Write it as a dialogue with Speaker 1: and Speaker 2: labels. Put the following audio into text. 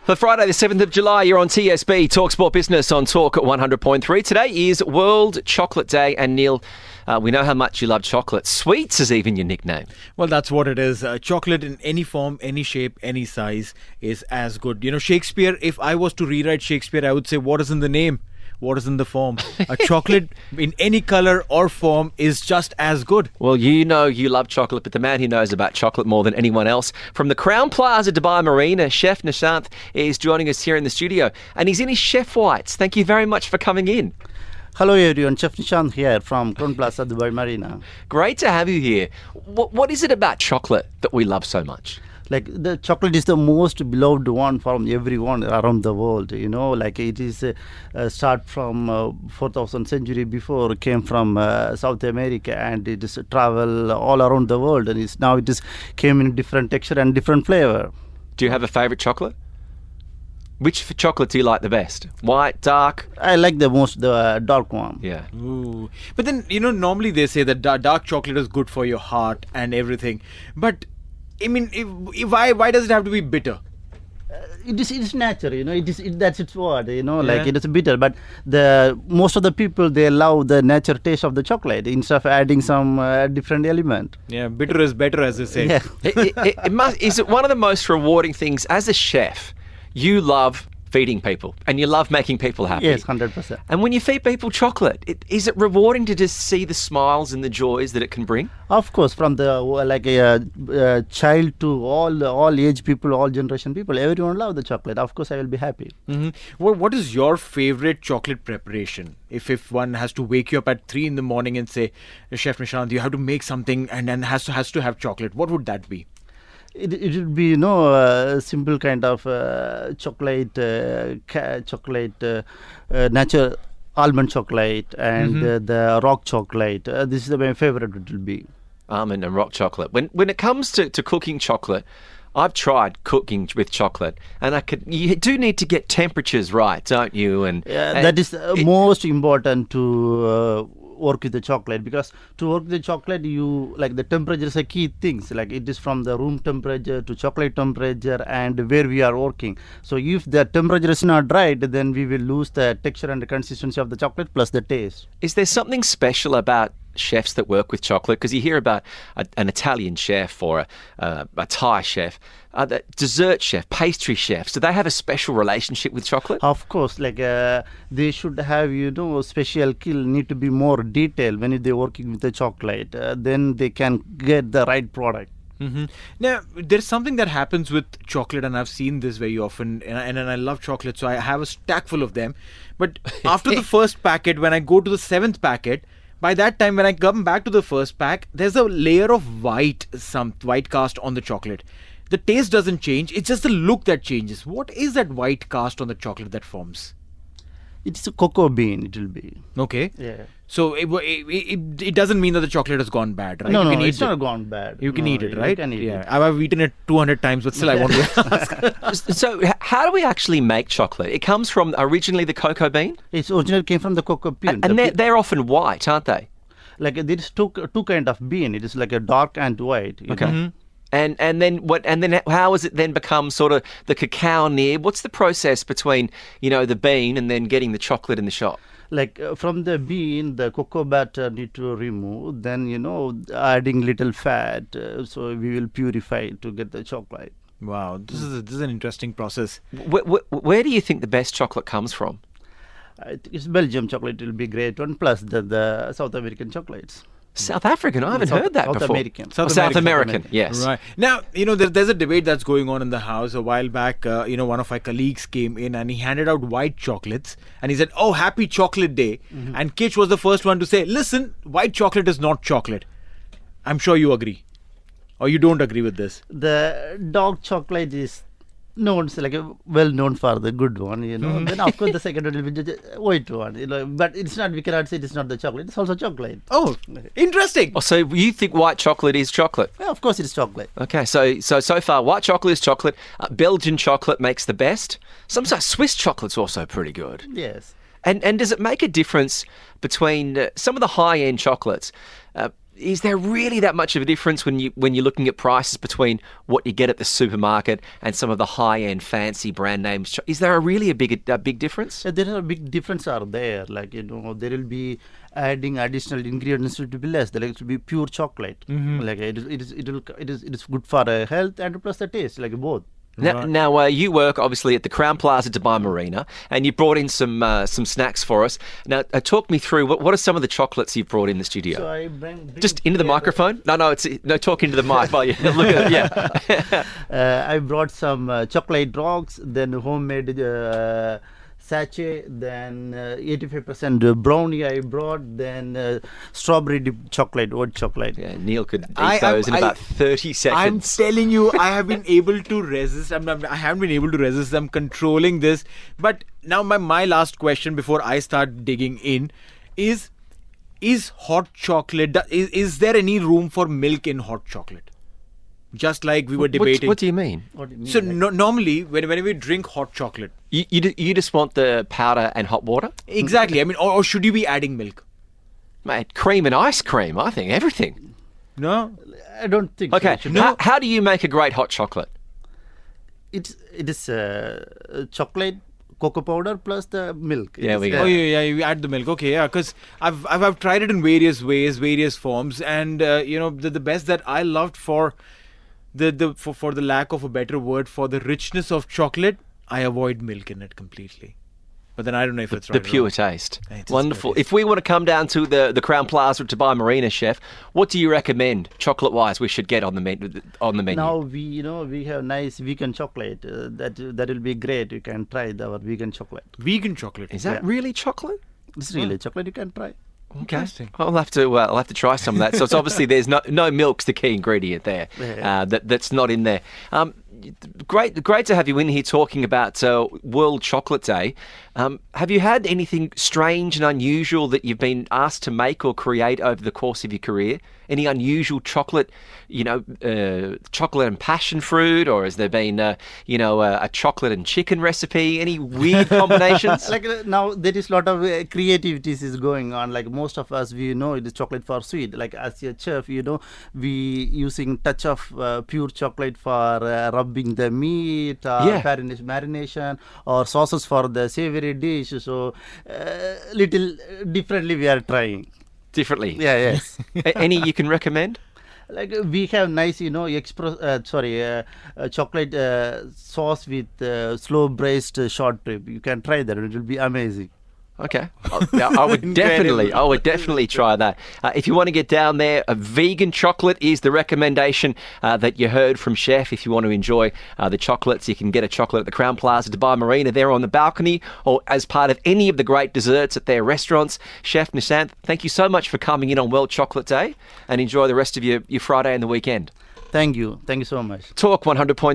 Speaker 1: For Friday the 7th of July, you're on TSB, Talk Sport Business on Talk at 100.3. Today is World Chocolate Day, and Neil, we know how much you love chocolate. Sweets is even your nickname.
Speaker 2: Well, that's what it is. Chocolate in any form, any shape, any size is as good. You know, Shakespeare, if I was to rewrite Shakespeare, I would say, what is in the name? What is in the form? A chocolate in any color or form is just as good.
Speaker 1: Well, you know you love chocolate, but the man who knows about chocolate more than anyone else, from the Crown Plaza Dubai Marina, Chef Nishanth is joining us here in the studio, and he's in his chef whites. Thank you very much for coming in.
Speaker 3: Hello everyone, Chef Nishanth here from Crown Plaza Dubai Marina.
Speaker 1: Great to have you here. What is it about chocolate that we love so much?
Speaker 3: Like the chocolate is the most beloved one from everyone around the world. You know, like it is start from 4000 century before, came from South America, and it is travel all around the world. And now it is came in different texture and different flavor.
Speaker 1: Do you have a favorite chocolate? Which chocolate do you like the best? White, dark?
Speaker 3: I like the most the dark one.
Speaker 1: Yeah.
Speaker 2: Ooh. But then, you know, normally they say that dark chocolate is good for your heart and everything. But I mean, why does it have to be bitter?
Speaker 3: It's nature, you know. That's its word, you know. Like it is bitter, but most of the people, they love the nature taste of the chocolate instead of adding some different element.
Speaker 2: Yeah, bitter is better, as they say.
Speaker 3: Yeah.
Speaker 1: Is it one of the most rewarding things as a chef? You love feeding people and you love making people happy.
Speaker 3: Yes, 100%.
Speaker 1: And when you feed people chocolate, is it rewarding to just see the smiles and the joys that it can bring?
Speaker 3: Of course, from the like a child to all age people, all generation people, everyone love the chocolate. Of course, I will be happy.
Speaker 2: Mm-hmm. What is your favorite chocolate preparation? If one has to wake you up at 3 in the morning and say, Chef Nishanth, you have to make something and then has to have chocolate, what would that be?
Speaker 3: It would be, you know, a simple kind of chocolate, natural almond chocolate and the rock chocolate. This is my favorite. It will be
Speaker 1: almond and rock chocolate. When it comes to cooking chocolate, I've tried cooking with chocolate, and you do need to get temperatures right, don't you? And
Speaker 3: that is most important to work with the chocolate, because to work with the chocolate, you like the temperature is a key things. Like it is from the room temperature to chocolate temperature and where we are working. So if the temperature is not right, then we will lose the texture and the consistency of the chocolate plus the taste.
Speaker 1: Is there something special about chefs that work with chocolate? Because you hear about an Italian chef or a Thai chef, the dessert chef, pastry chefs. Do they have a special relationship with chocolate?
Speaker 3: Of course, like they should have, you know, special skill, need to be more detailed when they're working with the chocolate. Then they can get the right product.
Speaker 2: Mm-hmm. Now, there's something that happens with chocolate, and I've seen this very often, and I love chocolate, so I have a stack full of them. But after the first packet, when I go to the 7th packet, by that time, when I come back to the first pack, there's a layer of white cast on the chocolate. The taste doesn't change. It's just the look that changes. What is that white cast on the chocolate that forms?
Speaker 3: It's a cocoa bean, it will be.
Speaker 2: Okay.
Speaker 3: Yeah.
Speaker 2: So it doesn't mean that the chocolate has gone bad, right?
Speaker 3: No,
Speaker 2: it's
Speaker 3: not gone bad.
Speaker 2: You can eat it, right?
Speaker 3: You can eat it.
Speaker 2: I've eaten it 200 times, but still I want to ask.
Speaker 1: So how do we actually make chocolate? It comes from originally the cocoa bean?
Speaker 3: It's originally came from the cocoa bean.
Speaker 1: And they're often white, aren't they?
Speaker 3: Like there is two kind of bean. It is like a dark and white.
Speaker 1: Okay.
Speaker 3: Mm-hmm.
Speaker 1: And then how has it then become sort of the cacao near? What's the process between, you know, the bean and then getting the chocolate in the shop?
Speaker 3: Like from the bean, the cocoa batter need to remove. Then, you know, adding little fat. So we will purify to get the chocolate.
Speaker 2: Wow, this is an interesting process.
Speaker 1: Where do you think the best chocolate comes from?
Speaker 3: It's Belgium chocolate. It will be great one, plus the South American chocolates.
Speaker 1: South African? I haven't heard that before. South American, yes.
Speaker 2: Right. Now, you know, there's a debate that's going on in the house. A while back, you know, one of my colleagues came in and he handed out white chocolates and he said, "Oh, happy chocolate day." Mm-hmm. And Kitch was the first one to say, "Listen, white chocolate is not chocolate." I'm sure you agree. Or you don't agree with this?
Speaker 3: The dark chocolate is known, like well known for the good one, you know. Mm-hmm. Then of course the second one will be the white one, you know. But it's not. We cannot say it's not the chocolate. It's also chocolate.
Speaker 2: Oh, interesting.
Speaker 1: Oh, so you think white chocolate is chocolate?
Speaker 3: Yeah, of course it's chocolate.
Speaker 1: Okay, so far white chocolate is chocolate. Belgian chocolate makes the best. Sometimes Swiss chocolate's also pretty good.
Speaker 3: Yes.
Speaker 1: And does it make a difference between some of the high end chocolates? is there really that much of a difference when you're looking at prices between what you get at the supermarket and some of the high-end fancy brand names? Is there really a big difference?
Speaker 3: There are big difference are there. Like there will be adding additional ingredients to be less. Like it will be pure chocolate. Like it is good for health and plus the taste. Like both.
Speaker 1: Now you work obviously at the Crown Plaza Dubai Marina, and you brought in some snacks for us. Now, talk me through what are some of the chocolates you've brought in the studio?
Speaker 3: So I bring
Speaker 1: just into the microphone. No, talk into the mic. While you look at it. Yeah.
Speaker 3: I brought some chocolate rocks, then homemade sachet, then 85% brownie I brought, then strawberry dipped chocolate, white chocolate.
Speaker 1: Yeah, Neil could eat those in about 30 seconds.
Speaker 2: I'm telling you, I have been able to resist. I haven't been able to resist. I'm controlling this. But now my last question before I start digging in is hot chocolate, is there any room for milk in hot chocolate? Just like we were debating.
Speaker 1: What do you mean?
Speaker 2: So normally, whenever we drink hot chocolate,
Speaker 1: you just want the powder and hot water?
Speaker 2: Exactly. I mean, or should you be adding milk?
Speaker 1: Mate, cream and ice cream. I think everything.
Speaker 2: No,
Speaker 3: I don't think.
Speaker 1: Okay.
Speaker 3: So.
Speaker 1: No. How do you make a great hot chocolate?
Speaker 3: It is chocolate, cocoa powder plus the milk.
Speaker 1: Yeah, we go.
Speaker 2: Oh yeah, you add the milk. Okay, yeah, because I've tried it in various ways, various forms, and the best that I loved for for the lack of a better word, for the richness of chocolate, I avoid milk in it completely. But then I don't know if it's right.
Speaker 1: The pure taste.
Speaker 2: It's
Speaker 1: Wonderful. If we want to come down to the Crown Plaza at Dubai Marina, chef, what do you recommend chocolate-wise we should get on the menu?
Speaker 3: Now we have nice vegan chocolate. That will be great. You can try our vegan chocolate.
Speaker 2: Vegan chocolate.
Speaker 1: Is that really chocolate?
Speaker 3: It's really chocolate. You can try.
Speaker 2: Interesting.
Speaker 1: I'll have to try some of that. So it's obviously there's no milk's the key ingredient there. That's not in there. Great to have you in here talking about World Chocolate Day. Have you had anything strange and unusual that you've been asked to make or create over the course of your career? Any unusual chocolate, chocolate and passion fruit, or has there been, a chocolate and chicken recipe? Any weird combinations?
Speaker 3: Like now there is a lot of creativities is going on. Like most of us, we know it is chocolate for sweet. Like as a chef, we using touch of pure chocolate for rubbing the meat, marination, or sauces for the savory dish. So little differently we are trying.
Speaker 1: Differently?
Speaker 3: Yeah, yes.
Speaker 1: Any you can recommend?
Speaker 3: Like we have nice, chocolate sauce with slow braised short rib. You can try that; it will be amazing.
Speaker 1: Okay, I would definitely try that. If you want to get down there, a vegan chocolate is the recommendation that you heard from Chef. If you want to enjoy the chocolates, you can get a chocolate at the Crown Plaza Dubai Marina there on the balcony, or as part of any of the great desserts at their restaurants. Chef Nishanth, thank you so much for coming in on World Chocolate Day, and enjoy the rest of your Friday and the weekend.
Speaker 3: Thank you so much.
Speaker 1: Talk 100.